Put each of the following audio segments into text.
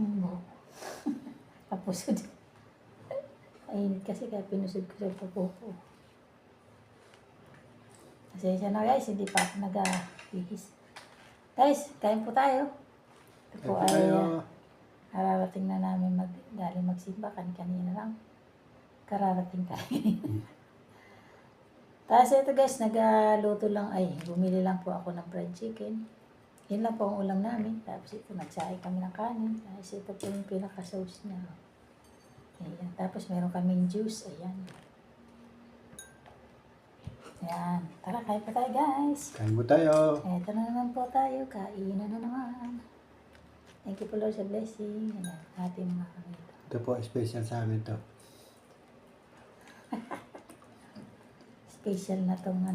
mo. Kapusod. Mainit kasi kaya pinusod ko sa pupo. Pasensya na guys, hindi pa ako nag-bihis. Guys, kain po tayo. Ito po ay kararating na namin galing magsimba. Kanina lang. Kararating tayo. Tapos ito guys, nagluto lang, bumili lang po ako ng fried chicken. Yun lang po ang ulam namin. Tapos ito, nagsaing kami ng kanin. Tapos ito po yung pinaka-sauce niya. Ayan. Tapos meron kaming juice. Ayan. Ayan. Tara, kain po tayo guys. Kain po tayo. Ito na naman po tayo. Kainan na naman. Thank you po Lord sa blessing. Ayan. Ating mga kami. Ito po, special sa amin to. Special na tong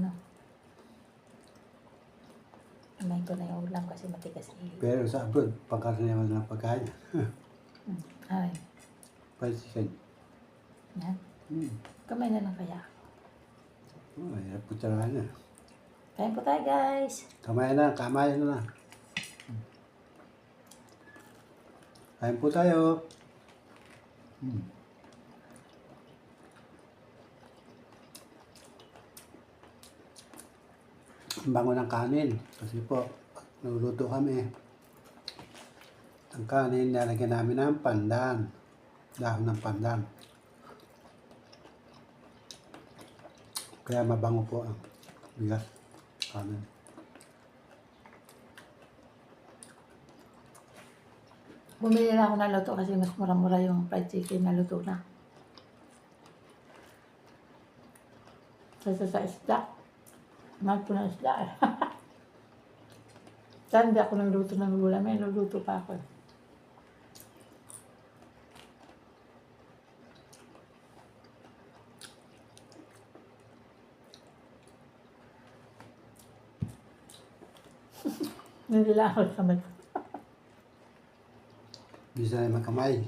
Kamay ko na yung ulam kasi matigas eh. Pero sa abroad, pangkaraniwan ng pagkain. Ay. Fried chicken. Yan. Kamay na lang kaya. Oh, hirap po tirahan na. Kain po tayo guys. Kamay na lang. Kain po tayo. Ang bango ng kanin. Kasi po, nagluluto kami. Ang kanin, nalagyan namin ng pandan. Dahon ng pandan. Kaya mabango po ang bigas. Kanin. Bumili na ako ng luto kasi mas mura-mura yung fried chicken na luto na. Sa isda. Mahal po ng isda eh. Saan hindi ako nagluto ng gulay, may nagluto pa ako eh. Hindi lang ako kamay ko. Bisa na magkamay.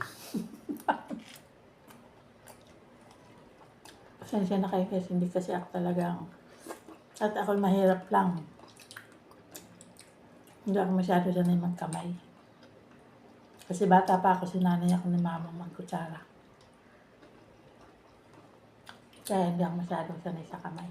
Pasensya na kayo kasi hindi kasi ako talagang at ako mahirap lang. Hindi ako masyado sanay magkamay. Kasi bata pa ako, sinanay ako ni mama magkutsara. Kaya hindi ako masyado sanay sa kamay.